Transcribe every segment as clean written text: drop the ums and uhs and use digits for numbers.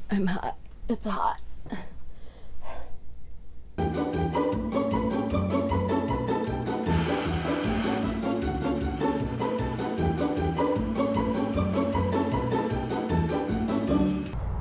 I'm hot. It's hot.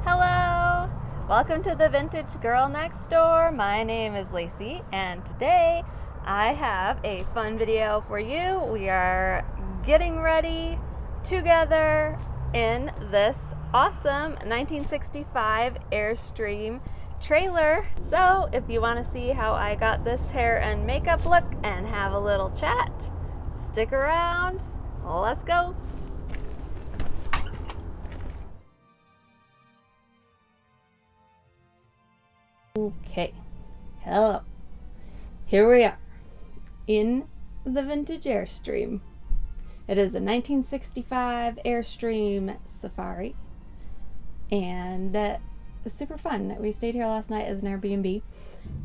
Hello! Welcome to the Vintage Girl Next Door. My name is Laci, and today I have a fun video for you. We are getting ready together in this awesome 1965 Airstream trailer. So if you want to see how I got this hair and makeup look and have a little chat, stick around. Let's go. Okay, hello. Here we are in the vintage Airstream. It is a 1965 Airstream Safari, and it's super fun. We stayed here last night as an Airbnb,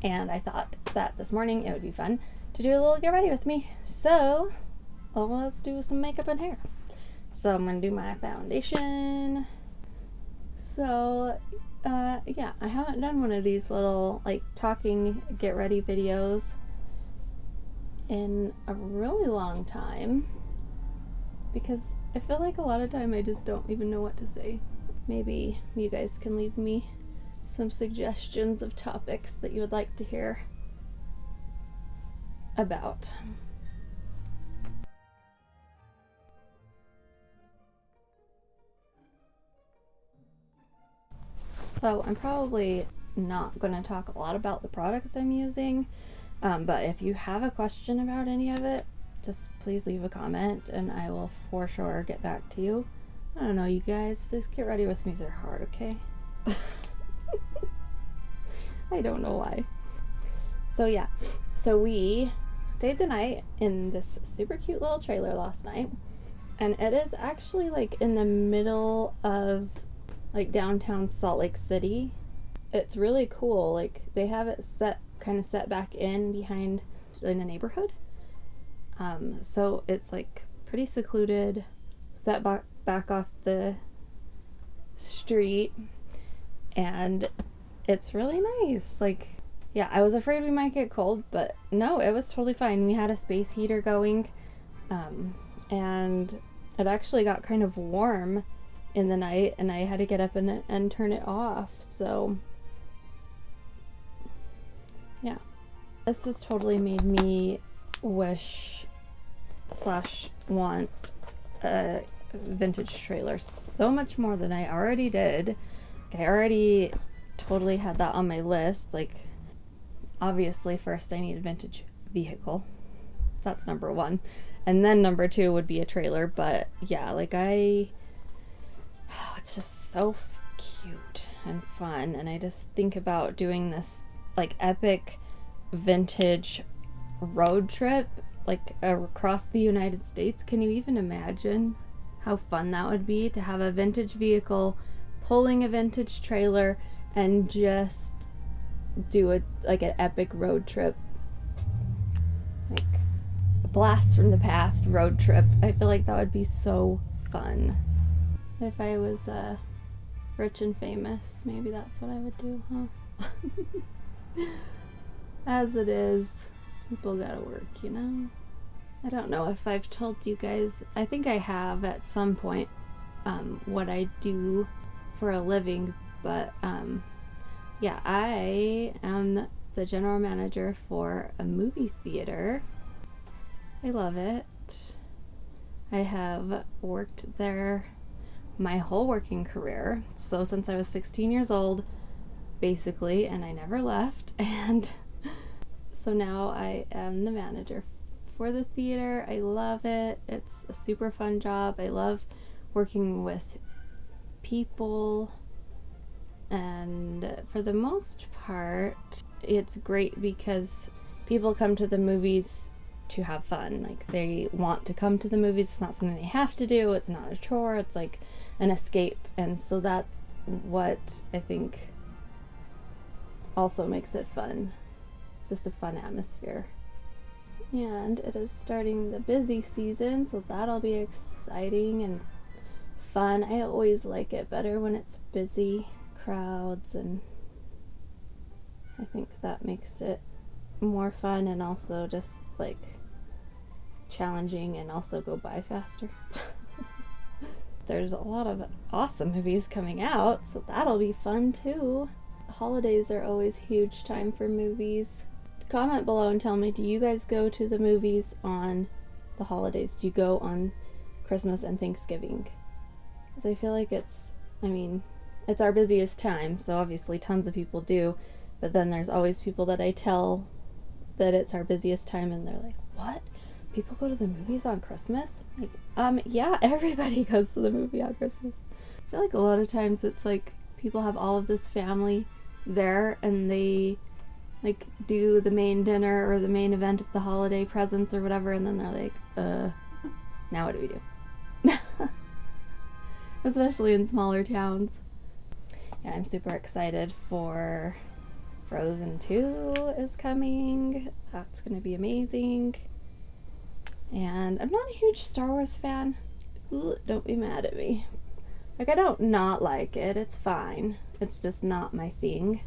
and I thought that this morning it would be fun to do a little get ready with me. So let's do some makeup and hair. So I'm gonna do my foundation. So yeah, I haven't done one of these little like talking get ready videos in a really long time, because I feel like a lot of time I just don't even know what to say. Maybe you guys can leave me some suggestions of topics that you would like to hear about. So I'm probably not going to talk a lot about the products I'm using, but if you have a question about any of it, just please leave a comment and I will for sure get back to you. I don't know, you guys, these get ready with me's are hard, okay? I don't know why. So yeah, so we stayed the night in this super cute little trailer last night, and it is actually like in the middle of like downtown Salt Lake City. It's really cool. Like they have it kind of set back in behind in a neighborhood. So it's like pretty secluded, set back off the street, and it's really nice. Like, yeah, I was afraid we might get cold, but no, it was totally fine. We had a space heater going, and it actually got kind of warm in the night, and I had to get up and turn it off. So yeah, this has totally made me wish / want a vintage trailer so much more than I already did. I already totally had that on my list. Like, obviously first I need a vintage vehicle. That's number one, and then number two would be a trailer. But yeah, like it's just so cute and fun, and I just think about doing this like epic vintage road trip like across the United States. Can you even imagine how fun that would be to have a vintage vehicle pulling a vintage trailer and just do a like an epic road trip, like a blast from the past road trip? I feel like that would be so fun. If I was rich and famous, maybe that's what I would do, huh? As it is, people gotta work, you know? I don't know if I've told you guys, I think I have at some point, what I do for a living, but yeah, I am the general manager for a movie theater. I love it. I have worked there my whole working career, so since I was 16 years old basically, and I never left. And so now I am the manager for the theater. I love it. It's a super fun job. I love working with people, and for the most part it's great because people come to the movies to have fun. Like, they want to come to the movies. It's not something they have to do. It's not a chore. It's like an escape. And so that's what I think also makes it fun. It's just a fun atmosphere. And it is starting the busy season, so that'll be exciting and fun. I always like it better when it's busy. crowds, and I think that makes it more fun and also just like challenging and also go by faster. There's a lot of awesome movies coming out, so that'll be fun too. Holidays are always huge time for movies. Comment below and tell me, do you guys go to the movies on the holidays? Do you go on Christmas and Thanksgiving? Because I feel like it's our busiest time, so obviously tons of people do, but then there's always people that I tell that it's our busiest time and they're like, what? People go to the movies on Christmas? Like, yeah, everybody goes to the movie on Christmas. I feel like a lot of times it's like people have all of this family there and they like do the main dinner or the main event of the holiday presents or whatever, and then they're like, now what do we do? Especially in smaller towns. Yeah, I'm super excited for Frozen 2 is coming. That's gonna be amazing. And I'm not a huge Star Wars fan. Ugh, don't be mad at me. Like, I don't not like it. It's fine. It's just not my thing.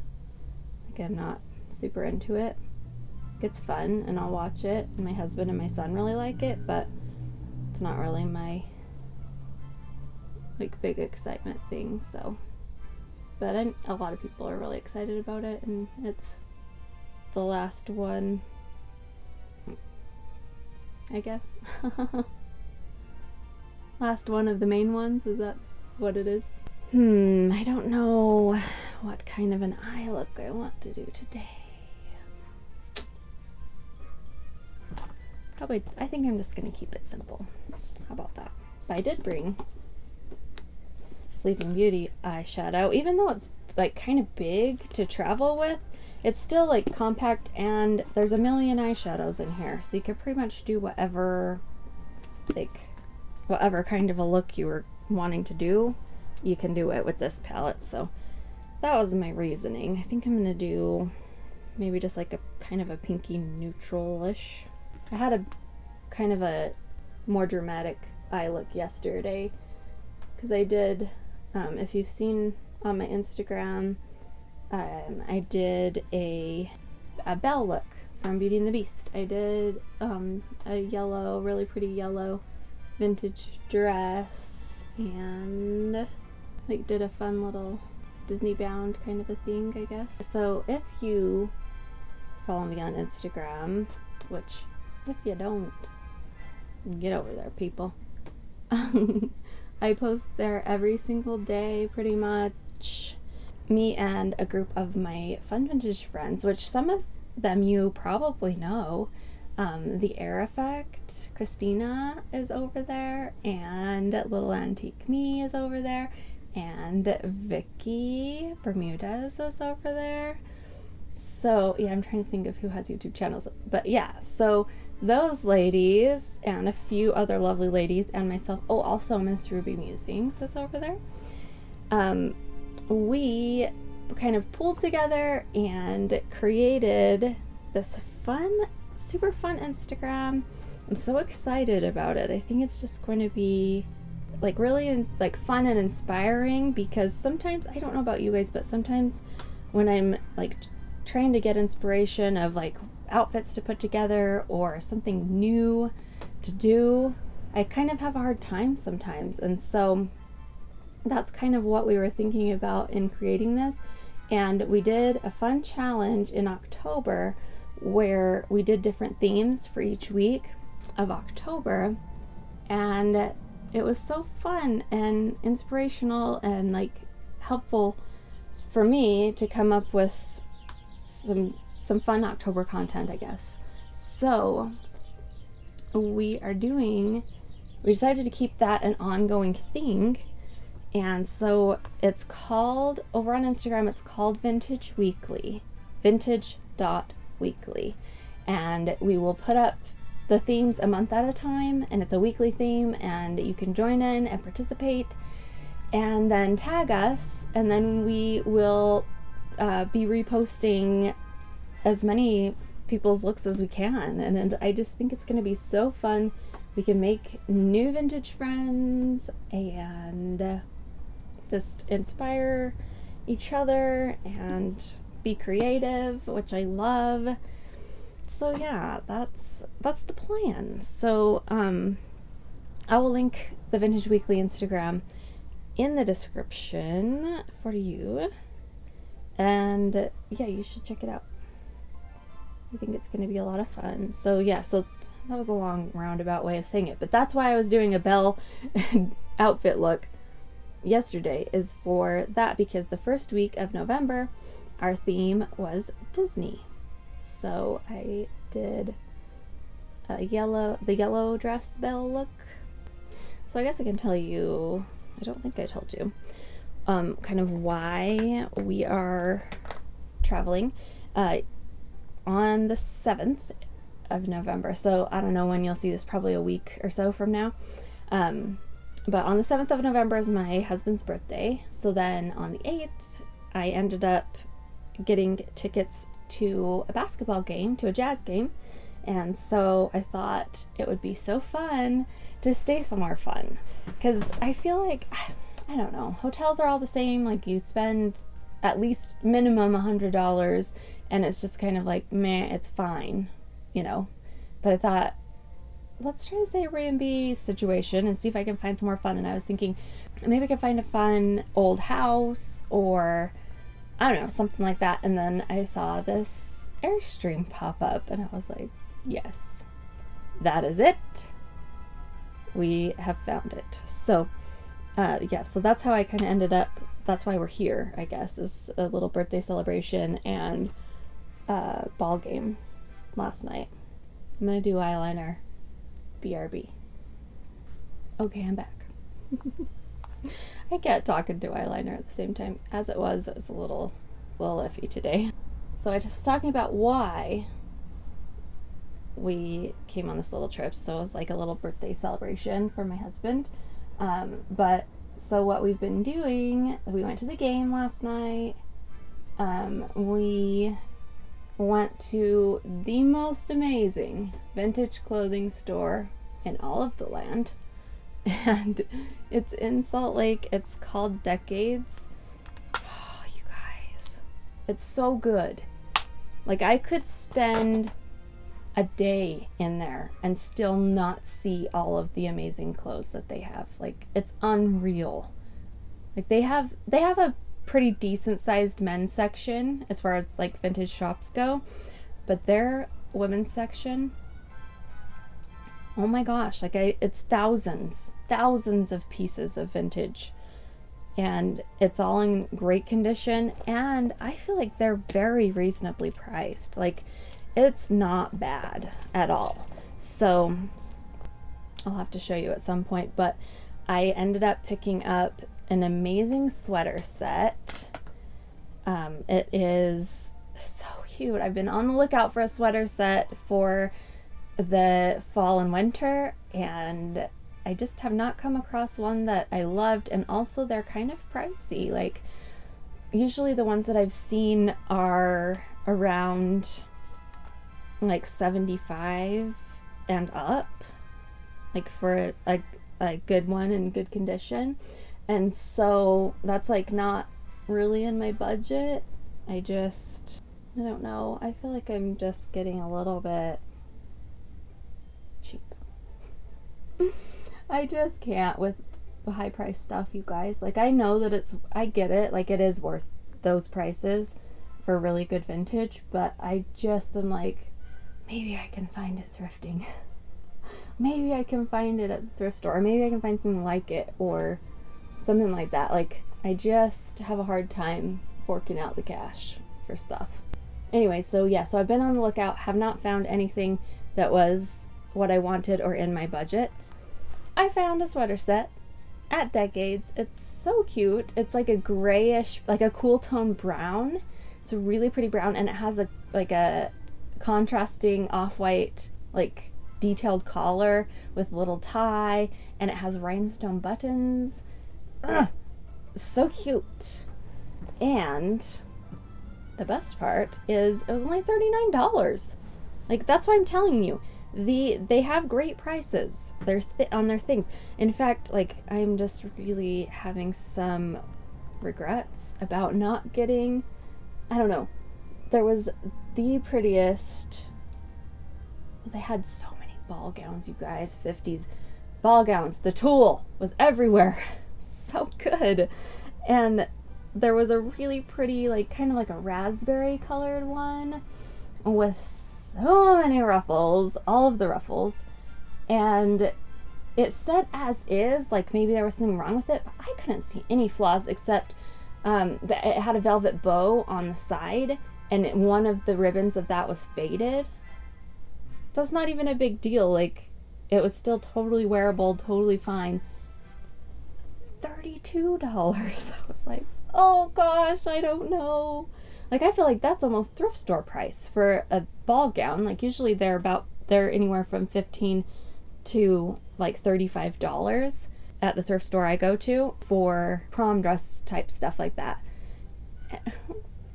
Like, I'm not super into it. It's fun, and I'll watch it. And my husband and my son really like it, but it's not really my, like, big excitement thing, so. But a lot of people are really excited about it, and it's the last one, I guess. Last one of the main ones, is that what it is? I don't know what kind of an eye look I want to do today. Probably, I think I'm just gonna keep it simple. How about that? But I did bring Sleeping Beauty eyeshadow, even though it's like kind of big to travel with. It's still like compact, and there's a million eyeshadows in here, so you can pretty much do whatever kind of a look you were wanting to do, you can do it with this palette. So that was my reasoning. I think I'm gonna do maybe just like a kind of a pinky neutral-ish. I had a kind of a more dramatic eye look yesterday because I did, if you've seen on my Instagram, I did a Belle look from Beauty and the Beast. I did a yellow, really pretty yellow vintage dress, and like did a fun little Disney bound kind of a thing, I guess. So if you follow me on Instagram, which if you don't, get over there, people. I post there every single day, pretty much. Me and a group of my fun vintage friends, which some of them you probably know. The Eyre Effect, Kristina is over there, and Little Antique Me is over there, and Vicky Bermudez is over there. So yeah, I'm trying to think of who has YouTube channels, but yeah, so those ladies and a few other lovely ladies and myself, oh, also Miss Ruby Musings is over there. We kind of pulled together and created this super fun Instagram. I'm so excited about it. I think it's just going to be like really like fun and inspiring, because sometimes, I don't know about you guys, but sometimes when I'm like trying to get inspiration of like outfits to put together or something new to do, I kind of have a hard time sometimes. And so that's kind of what we were thinking about in creating this. And we did a fun challenge in October where we did different themes for each week of October, and it was so fun and inspirational and like helpful for me to come up with some fun October content, I guess. So we decided to keep that an ongoing thing. And so it's called, over on Instagram, it's called Vintage Weekly, vintage.weekly. And we will put up the themes a month at a time, and it's a weekly theme, and you can join in and participate and then tag us, and then we will be reposting as many people's looks as we can. And I just think it's going to be so fun. We can make new vintage friends and just inspire each other and be creative, which I love. So yeah, that's the plan. So I will link the Vintage Weekly Instagram in the description for you, and yeah, you should check it out. I think it's going to be a lot of fun. So yeah, so that was a long roundabout way of saying it, but that's why I was doing a Belle outfit look yesterday, is for that, because the first week of November our theme was Disney. So I did the yellow dress Belle look. So I guess I can tell you, I don't think I told you, kind of why we are traveling on the 7th of November. So I don't know when you'll see this, probably a week or so from now. But on the 7th of November is my husband's birthday. So then on the 8th, I ended up getting tickets to a basketball game, to a Jazz game. And so I thought it would be so fun to stay somewhere fun. Because I feel like, I don't know, hotels are all the same. Like, you spend at least minimum $100 and it's just kind of like, meh, it's fine, you know. But I thought, let's try this Airbnb situation and see if I can find some more fun. And I was thinking maybe I could find a fun old house, or I don't know, something like that. And then I saw this Airstream pop up and I was like, yes, that is it. We have found it. So yeah, so that's how I kind of ended up. That's why we're here, I guess, is a little birthday celebration and ball game last night. I'm gonna do eyeliner. BRB. Okay, I'm back. I can't talk and do eyeliner at the same time. As it was a little iffy today. So I was talking about why we came on this little trip. So it was like a little birthday celebration for my husband. But so what we've been doing, we went to the game last night. We went to the most amazing vintage clothing store in all of the land, and it's in Salt Lake. It's called Decades. Oh, you guys, it's so good. Like, I could spend a day in there and still not see all of the amazing clothes that they have. Like, it's unreal. Like, they have a pretty decent sized men's section as far as like vintage shops go, but their women's section, oh my gosh, like it's thousands of pieces of vintage, and it's all in great condition, and I feel like they're very reasonably priced. Like, it's not bad at all. So I'll have to show you at some point, but I ended up picking up an amazing sweater set. It is so cute. I've been on the lookout for a sweater set for the fall and winter, and I just have not come across one that I loved, and also they're kind of pricey. Like, usually the ones that I've seen are around like $75 and up, like for a good one in good condition. And so that's like not really in my budget. I don't know. I feel like I'm just getting a little bit cheap. I just can't with high price stuff, you guys. Like, I know that I get it. Like, it is worth those prices for really good vintage, but I just am like, maybe I can find it thrifting. Maybe I can find it at the thrift store. Or maybe I can find something like it, or something like that. Like, I just have a hard time forking out the cash for stuff. Anyway, so yeah, so I've been on the lookout, have not found anything that was what I wanted or in my budget. I found a sweater set at Decades. It's so cute. It's like a grayish, like a cool tone brown. It's a really pretty brown, and it has a contrasting off-white, like, detailed collar with little tie, and it has rhinestone buttons. Ugh, so cute. And the best part is it was only $39. Like, that's why I'm telling you, they have great prices. They're on their things. In fact, like, I'm just really having some regrets about not getting, I don't know, there was the prettiest, they had so many ball gowns, you guys, 50s ball gowns. The tulle was everywhere. So good. And there was a really pretty, like, kind of like a raspberry colored one with so many ruffles, all of the ruffles. And it said as is, like maybe there was something wrong with it, but I couldn't see any flaws except that it had a velvet bow on the side, and one of the ribbons of that was faded. That's not even a big deal. Like, it was still totally wearable, totally fine. $32. I was like, oh gosh, I don't know. Like, I feel like that's almost thrift store price for a ball gown. Like, usually they're anywhere from $15 to like $35 at the thrift store I go to for prom dress type stuff like that.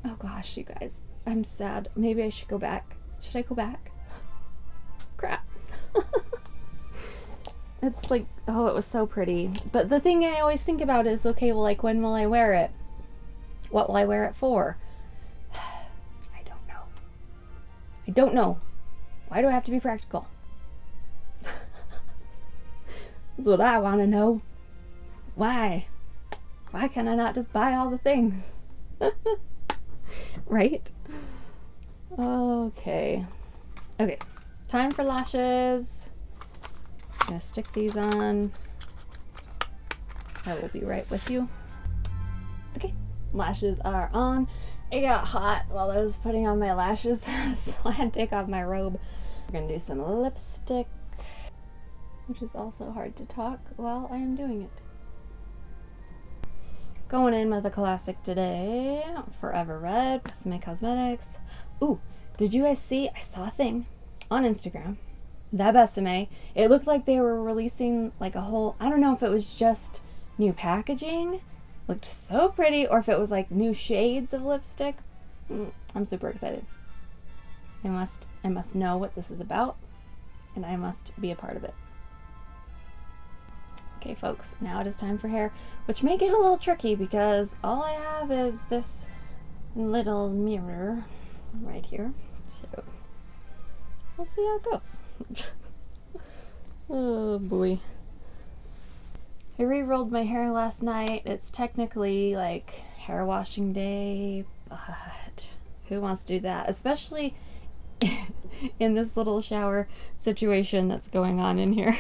Oh gosh, you guys, I'm sad. Maybe I should go back. Should I go back? Crap. It's like, oh, it was so pretty. But the thing I always think about is, okay, well, like, when will I wear it? What will I wear it for? I don't know. I don't know. Why do I have to be practical? That's what I want to know. Why? Why can I not just buy all the things? Right? Okay. Okay. Time for lashes. I'm gonna stick these on. I will be right with you. Okay. Lashes are on. It got hot while I was putting on my lashes, so I had to take off my robe. We're gonna do some lipstick, which is also hard to talk while I am doing it. Going in with a classic today, Forever Red, Besame Cosmetics. Ooh, did you guys see? I saw a thing on Instagram. That Besame, it looked like they were releasing like a whole, I don't know if it was just new packaging, looked so pretty, or if it was like new shades of lipstick. I'm super excited. I must know what this is about, and I must be a part of it. Okay, folks, now it is time for hair, which may get a little tricky because all I have is this little mirror right here. So we'll see how it goes. Oh boy. I re-rolled my hair last night. It's technically like hair washing day, but who wants to do that? Especially in this little shower situation that's going on in here.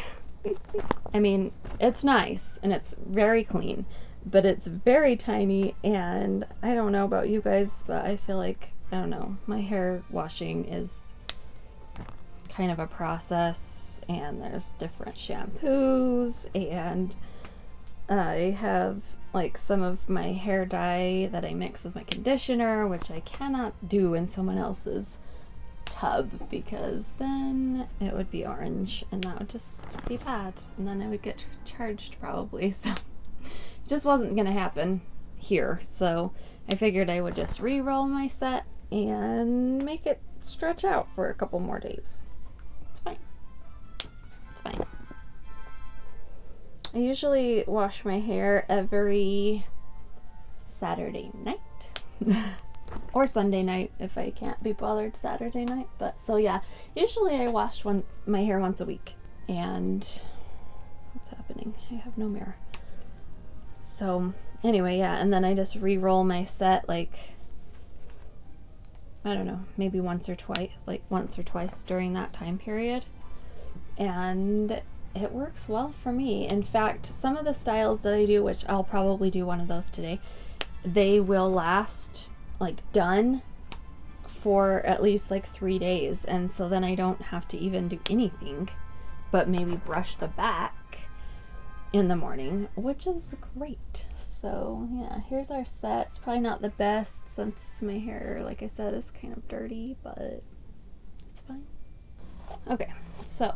I mean, it's nice and it's very clean, but it's very tiny, and I don't know about you guys, but I feel like, I don't know, my hair washing is kind of a process, and there's different shampoos, and I have like some of my hair dye that I mix with my conditioner, which I cannot do in someone else's tub because then it would be orange and that would just be bad, and then I would get charged probably, so it just wasn't gonna happen here. So I figured I would just re-roll my set and make it stretch out for a couple more days. It's fine. It's fine. I usually wash my hair every Saturday night. Or Sunday night if I can't be bothered Saturday night. But so yeah, usually I wash my hair once a week. And what's happening? I have no mirror. So anyway, yeah, and then I just re-roll my set like, I don't know, maybe once or twice during that time period. And it works well for me. In fact, some of the styles that I do, which I'll probably do one of those today, they will last like done for at least like 3 days, and so then I don't have to even do anything but maybe brush the back in the morning, which is great. So yeah, here's our set. It's probably not the best since my hair, like I said, is kind of dirty, but it's fine. Okay, so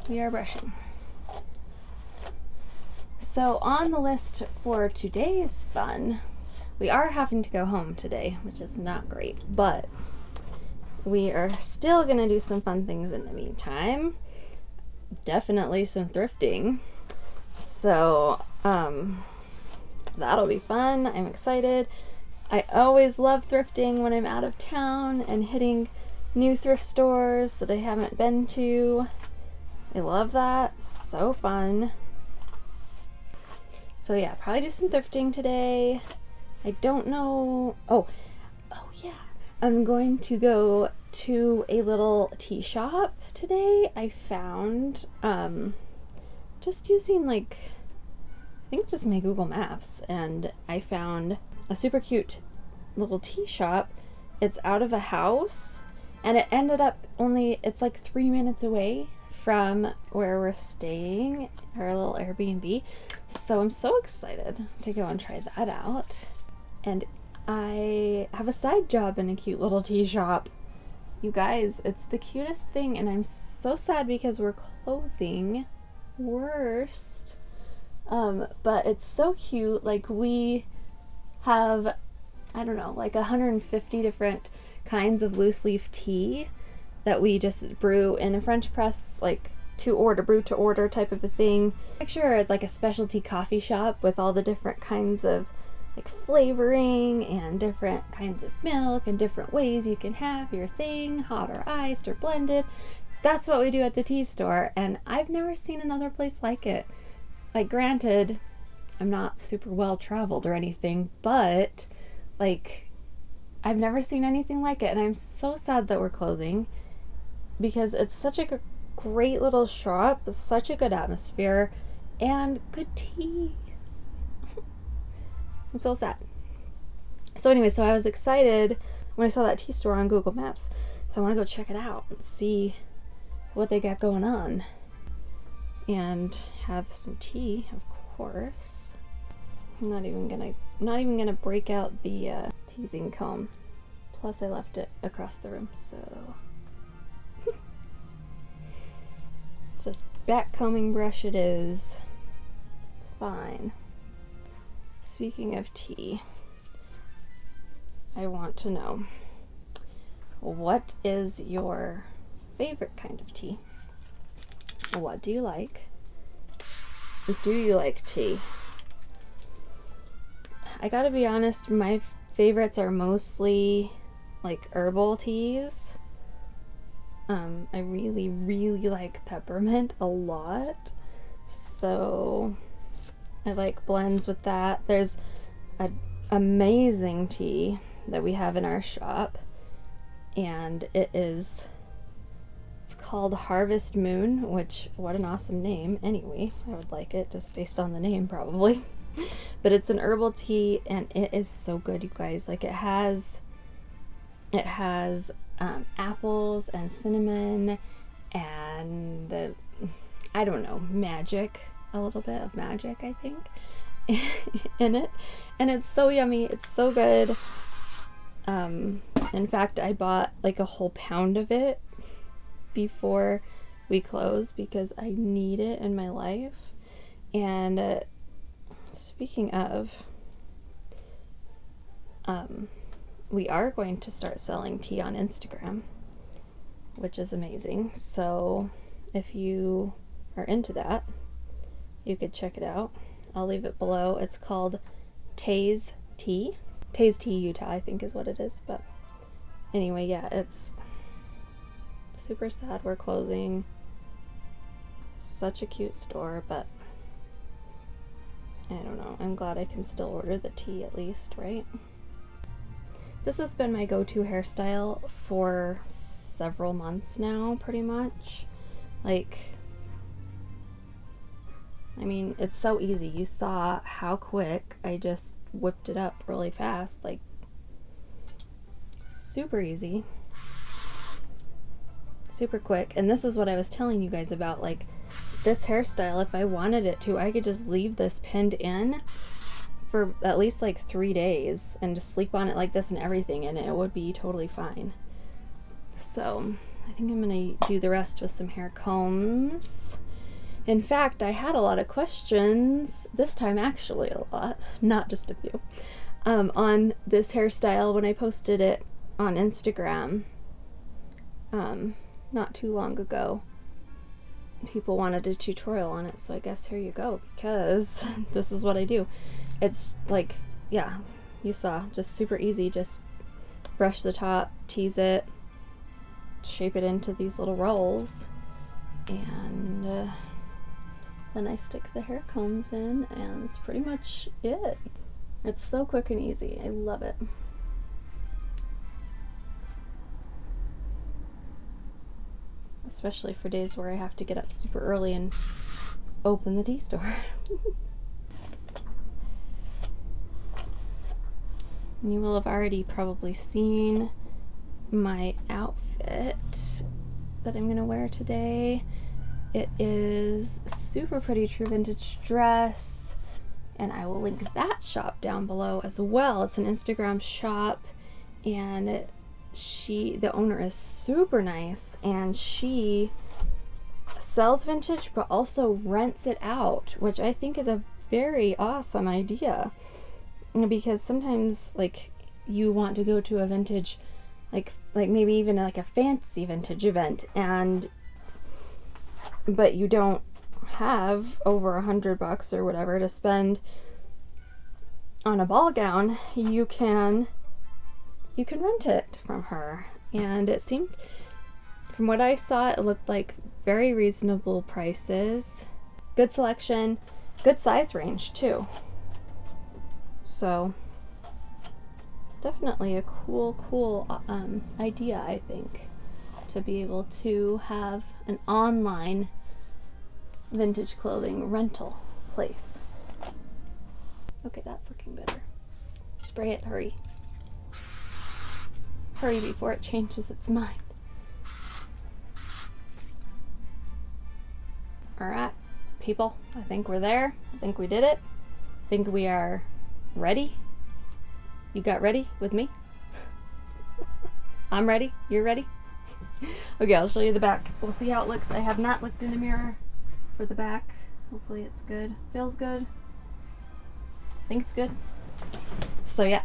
we are brushing. So on the list for today's fun, we are having to go home today, which is not great, but we are still gonna do some fun things in the meantime. Definitely some thrifting. So that'll be fun. I'm excited. I always love thrifting when I'm out of town and hitting new thrift stores that I haven't been to. I love that. So fun. So yeah, probably do some thrifting today. I don't know. Oh yeah. I'm going to go to a little tea shop today. I found, just using like, I think just my Google Maps, and I found a super cute little tea shop. It's out of a house, and it ended up it's like 3 minutes away from where we're staying, our little Airbnb. So I'm so excited to go and try that out. And I have a side job in a cute little tea shop. You guys, it's the cutest thing, and I'm so sad because we're closing. Worst. But it's so cute. Like, we have, I don't know, like 150 different kinds of loose leaf tea that we just brew in a French press, like brew to order type of a thing. Picture like a specialty coffee shop with all the different kinds of like flavoring and different kinds of milk and different ways you can have your thing, hot or iced or blended. That's what we do at the tea store, and I've never seen another place like it. Like, granted, I'm not super well traveled or anything, but like, I've never seen anything like it, and I'm so sad that we're closing because it's such a great little shop, such a good atmosphere, and good tea. I'm so sad. So anyway, so I was excited when I saw that tea store on Google Maps, so I want to go check it out and see what they got going on and have some tea, of course. I'm not even gonna break out the teasing comb. Plus I left it across the room, so just back combing brush it is. It's fine. Speaking of tea, I want to know, what is your favorite kind of tea? What do you like? Do you like tea? I gotta be honest, my favorites are mostly like herbal teas. I really, really like peppermint a lot, so I like blends with that. There's an amazing tea that we have in our shop, and it's called Harvest Moon, which, what an awesome name. Anyway, I would like it just based on the name probably. But it's an herbal tea, and it is so good, you guys. Like, it has apples and cinnamon and I don't know, magic, a little bit of magic, I think, in it. And it's so yummy. It's so good. In fact, I bought like a whole pound of it before we close because I need it in my life. And speaking of, we are going to start selling tea on Instagram, which is amazing. So if you are into that, you could check it out. I'll leave it below. It's called Taze Tea. Taze Tea Utah, I think is what it is. But anyway, yeah, it's super sad we're closing. Such a cute store, but I don't know. I'm glad I can still order the tea at least, right? This has been my go-to hairstyle for several months now, pretty much. Like, I mean, it's so easy. You saw how quick I just whipped it up really fast. Like, super easy. Super quick. And this is what I was telling you guys about. Like, this hairstyle, if I wanted it to, I could just leave this pinned in for at least like 3 days and just sleep on it like this and everything, and it would be totally fine. So I think I'm gonna do the rest with some hair combs. In fact, I had a lot of questions this time, actually a lot, not just a few, on this hairstyle when I posted it on Instagram not too long ago. people wanted a tutorial on it, so I guess here you go, because this is what I do. It's like, yeah, you saw, just super easy. Just brush the top, tease it, shape it into these little rolls, and then I stick the hair combs in, and it's pretty much it. It's so quick and easy. I love it. Especially for days where I have to get up super early and open the tea store. You will have already probably seen my outfit that I'm gonna wear today. It is a super pretty true vintage dress, and I will link that shop down below as well. It's an Instagram shop, and the owner is super nice, and she sells vintage but also rents it out, which I think is a very awesome idea, because sometimes like you want to go to a vintage, like maybe even like a fancy vintage event, but you don't have over $100 or whatever to spend on a ball gown. You can rent it from her, and it seemed, from what I saw, it looked like very reasonable prices, good selection, good size range too. So definitely a cool idea, I think, to be able to have an online vintage clothing rental place. Okay, that's looking better. Spray it, hurry. Hurry before it changes its mind. Alright, people, I think we're there. I think we did it. I think we are ready. You got ready with me? I'm ready. You're ready? Okay, I'll show you the back. We'll see how it looks. I have not looked in a mirror for the back. Hopefully it's good. Feels good. I think it's good. So yeah.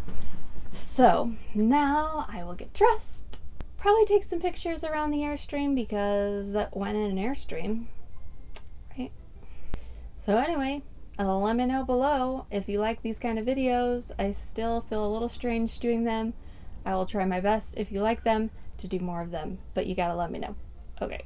So now I will get dressed. Probably take some pictures around the Airstream, because that went in an Airstream, right? So anyway, let me know below if you like these kind of videos. I still feel a little strange doing them. I will try my best, if you like them, to do more of them, but you gotta let me know. Okay.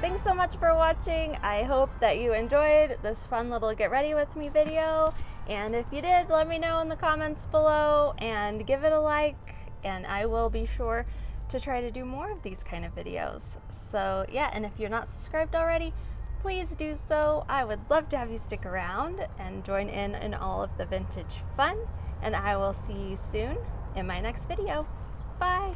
Thanks so much for watching. I hope that you enjoyed this fun little get ready with me video, and if you did, let me know in the comments below and give it a like, and I will be sure to try to do more of these kind of videos. So yeah, and if you're not subscribed already, please do so. I would love to have you stick around and join in all of the vintage fun, and I will see you soon in my next video. Bye!